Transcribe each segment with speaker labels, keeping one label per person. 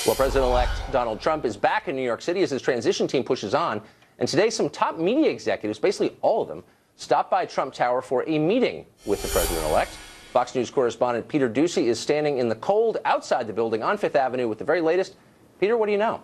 Speaker 1: Well, President-elect Donald Trump is back in New York City as his transition team pushes on. And today, some top media executives, basically all of them, stopped by Trump Tower for a meeting with the president-elect. Fox News correspondent Peter Ducey is standing in the cold outside the building on Fifth Avenue with the very latest. Peter, what do you know?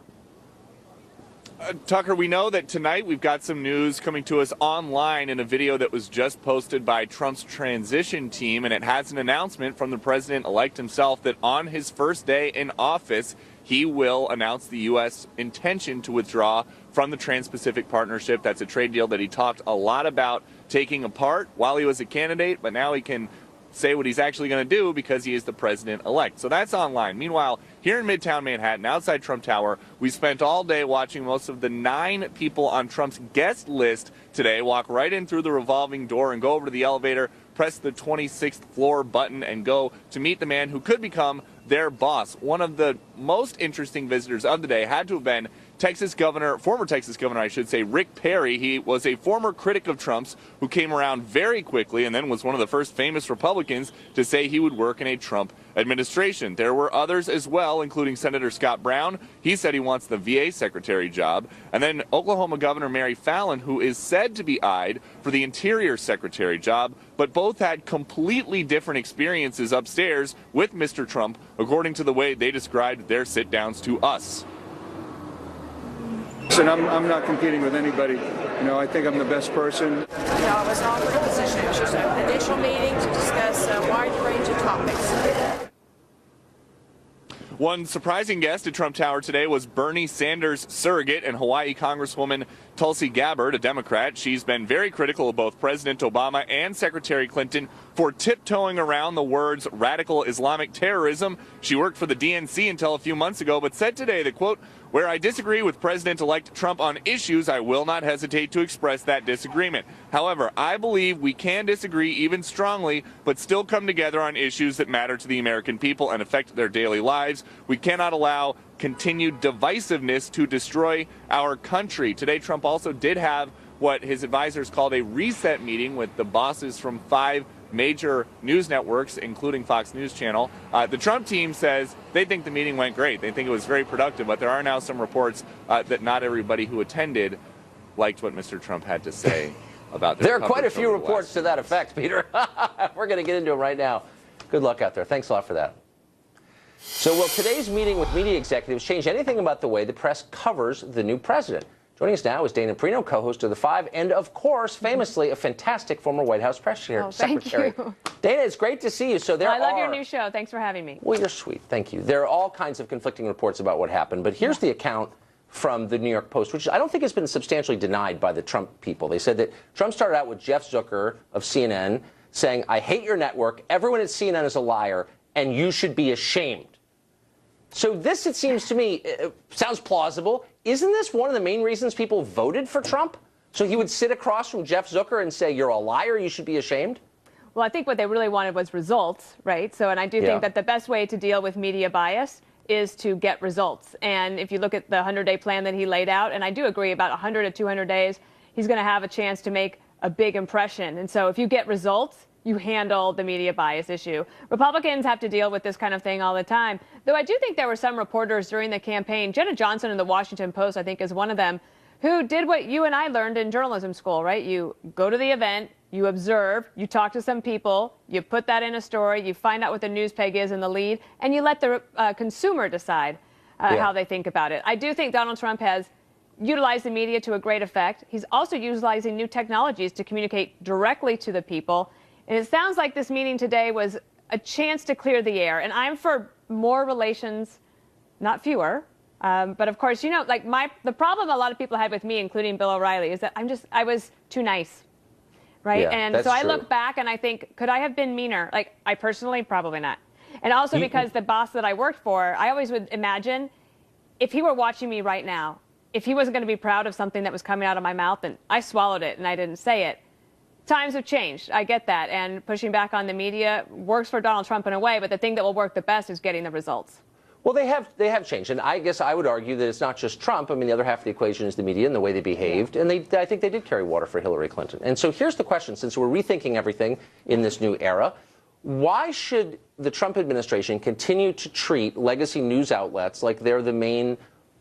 Speaker 2: Tucker, we know that tonight we've got some news coming to us online in a video that was just posted by Trump's transition team, and it has an announcement from the president-elect himself that on his first day in office, he will announce the U.S. intention to withdraw from the Trans-Pacific Partnership. That's a trade deal that he talked a lot about taking apart while he was a candidate, but now he can say what he's actually going to do because he is the president-elect. So that's online. Meanwhile, here in Midtown Manhattan, outside Trump Tower, we spent all day watching most of the 9 people on Trump's guest list today walk right in through the revolving door and go over to the elevator, press the 26th floor button, and go to meet the man who could become their boss. One of the most interesting visitors of the day had to have been former Texas governor, I should say, Rick Perry. He was a former critic of Trump's who came around very quickly and then was one of the first famous Republicans to say he would work in a Trump administration. There were others as well, including Senator Scott Brown. He said he wants the VA secretary job. And then Oklahoma Governor Mary Fallin, who is said to be eyed for the Interior Secretary job, but both had completely different experiences upstairs with Mr. Trump, according to the way they described their sit-downs to us.
Speaker 3: Listen, I'm not competing with anybody. You know, I think I'm the best person.
Speaker 4: No, I was not offered a position. It was just an initial meeting to discuss a wide range of topics.
Speaker 2: One surprising guest at Trump Tower today was Bernie Sanders' surrogate and Hawaii Congresswoman Tulsi Gabbard, a Democrat. She's been very critical of both President Obama and Secretary Clinton for tiptoeing around the words radical Islamic terrorism. She worked for the DNC until a few months ago, but said today that, quote, "Where I disagree with President-elect Trump on issues, I will not hesitate to express that disagreement. However, I believe we can disagree even strongly, but still come together on issues that matter to the American people and affect their daily lives. We cannot allow continued divisiveness to destroy our country." Today, Trump also did have what his advisors called a reset meeting with the bosses from 5 major news networks, including Fox News Channel. The Trump team says they think the meeting went great. They think it was very productive, but there are now some reports that not everybody who attended liked what Mr. Trump had to say about this.
Speaker 1: There are quite a few reports to that effect, Peter. We're going to get into them right now. Good luck out there. Thanks a lot for that. So will today's meeting with media executives change anything about the way the press covers the new president? Joining us now is Dana Perino, co-host of The Five, and, of course, famously, a fantastic former White House press secretary.
Speaker 5: Thank you.
Speaker 1: Dana, it's great to see you. So I
Speaker 5: love your new show. Thanks for having me.
Speaker 1: Well, you're sweet. Thank you. There are all kinds of conflicting reports about what happened, but here's the account from the New York Post, which I don't think has been substantially denied by the Trump people. They said that Trump started out with Jeff Zucker of CNN saying, "I hate your network, everyone at CNN is a liar, and you should be ashamed." So this, it seems to me, sounds plausible. Isn't this one of the main reasons people voted for Trump? So he would sit across from Jeff Zucker and say, "You're a liar, you should be ashamed"?
Speaker 5: Well, I think what they really wanted was results, right? So, and I do think that the best way to deal with media bias is to get results. And if you look at the 100-day plan that he laid out, and I do agree about 100 to 200 days, he's going to have a chance to make a big impression. And so if you get results, you handle the media bias issue. Republicans have to deal with this kind of thing all the time. Though I do think there were some reporters during the campaign, Jenna Johnson in the Washington Post, I think, is one of them, who did what you and I learned in journalism school, right? You go to the event, you observe, you talk to some people, you put that in a story, you find out what the news peg is in the lead, and you let the consumer decide how they think about it. I do think Donald Trump has utilized the media to a great effect. He's also utilizing new technologies to communicate directly to the people. And it sounds like this meeting today was a chance to clear the air. And I'm for more relations, not fewer. But of course, you know, like the problem a lot of people had with me, including Bill O'Reilly, is that I was too nice, right?
Speaker 1: Yeah,
Speaker 5: and so I look back and I think, could I have been meaner? Like, I personally, probably not. And also because the boss that I worked for, I always would imagine if he were watching me right now, if he wasn't going to be proud of something that was coming out of my mouth and I swallowed it and I didn't say it. Times have changed. I get that. And pushing back on the media works for Donald Trump in a way, but the thing that will work the best is getting the results.
Speaker 1: Well, they have changed. And I guess I would argue that it's not just Trump. I mean, the other half of the equation is the media and the way they behaved. And I think they did carry water for Hillary Clinton. And so here's the question, since we're rethinking everything in this new era, why should the Trump administration continue to treat legacy news outlets like they're the main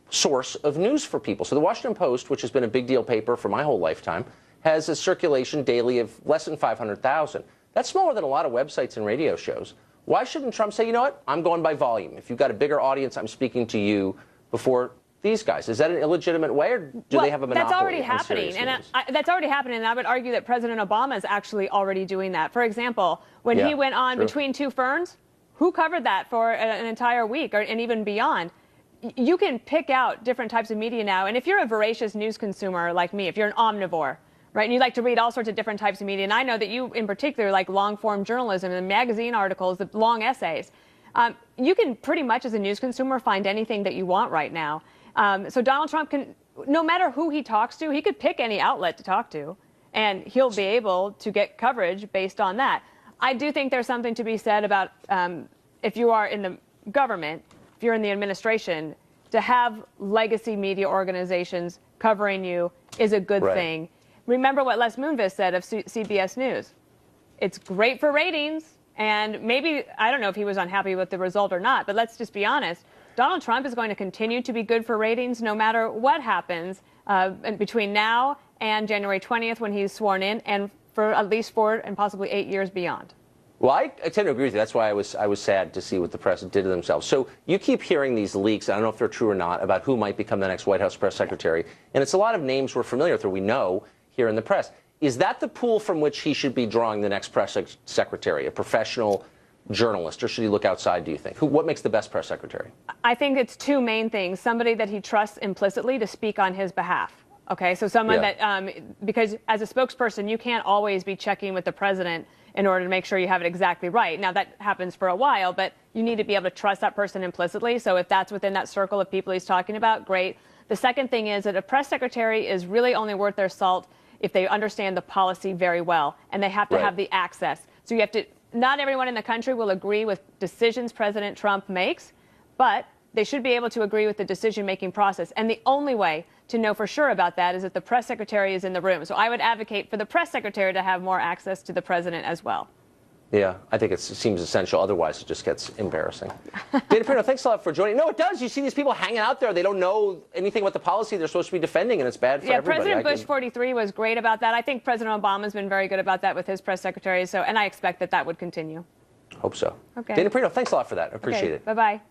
Speaker 1: source of news for people? So the Washington Post, which has been a big deal paper for my whole lifetime, has a circulation daily of less than 500,000. That's smaller than a lot of websites and radio shows. Why shouldn't Trump say, you know what, I'm going by volume. If you've got a bigger audience, I'm speaking to you before these guys. Is that an illegitimate way, or do they have a monopoly?
Speaker 5: That's already happening, and that's already happening. And I would argue that President Obama is actually already doing that. For example, when he went on Between Two Ferns, who covered that for an entire week, and even beyond? You can pick out different types of media now, and if you're a voracious news consumer like me, if you're an omnivore, right, and you like to read all sorts of different types of media, and I know that you in particular like long-form journalism and magazine articles, the long essays, you can pretty much as a news consumer find anything that you want right now. So Donald Trump can, no matter who he talks to, he could pick any outlet to talk to, and he'll be able to get coverage based on that. I do think there's something to be said about if you are in the government, if you're in the administration, to have legacy media organizations covering you is a good thing. Remember what Les Moonves said of CBS News. It's great for ratings, and maybe, I don't know if he was unhappy with the result or not, but let's just be honest. Donald Trump is going to continue to be good for ratings no matter what happens between now and January 20th when he's sworn in, and for at least 4 and possibly 8 years beyond.
Speaker 1: Well, I tend to agree with you. That's why I was sad to see what the press did to themselves. So you keep hearing these leaks, I don't know if they're true or not, about who might become the next White House press secretary. And it's a lot of names we're familiar with or we know here in the press. Is that the pool from which he should be drawing the next press secretary, a professional journalist, or should he look outside, do you think? What makes the best press secretary?
Speaker 5: I think it's two main things. Somebody that he trusts implicitly to speak on his behalf. Okay, so someone that, because as a spokesperson, you can't always be checking with the president in order to make sure you have it exactly right. Now, that happens for a while, but you need to be able to trust that person implicitly. So if that's within that circle of people he's talking about, great. The second thing is that a press secretary is really only worth their salt if they understand the policy very well, and they have to have the access. So you have to, not everyone in the country will agree with decisions President Trump makes, but they should be able to agree with the decision-making process. And the only way to know for sure about that is that the press secretary is in the room. So I would advocate for the press secretary to have more access to the president as well.
Speaker 1: Yeah, I think it seems essential. Otherwise, it just gets embarrassing. Dana Perino, thanks a lot for joining. No, it does. You see these people hanging out there. They don't know anything about the policy they're supposed to be defending, and it's bad for everybody.
Speaker 5: President Bush 43 was great about that. I think President Obama's been very good about that with his press secretary. So, and I expect that that would continue.
Speaker 1: Hope so.
Speaker 5: Okay.
Speaker 1: Dana Perino, thanks a lot for that. I appreciate it.
Speaker 5: Bye-bye.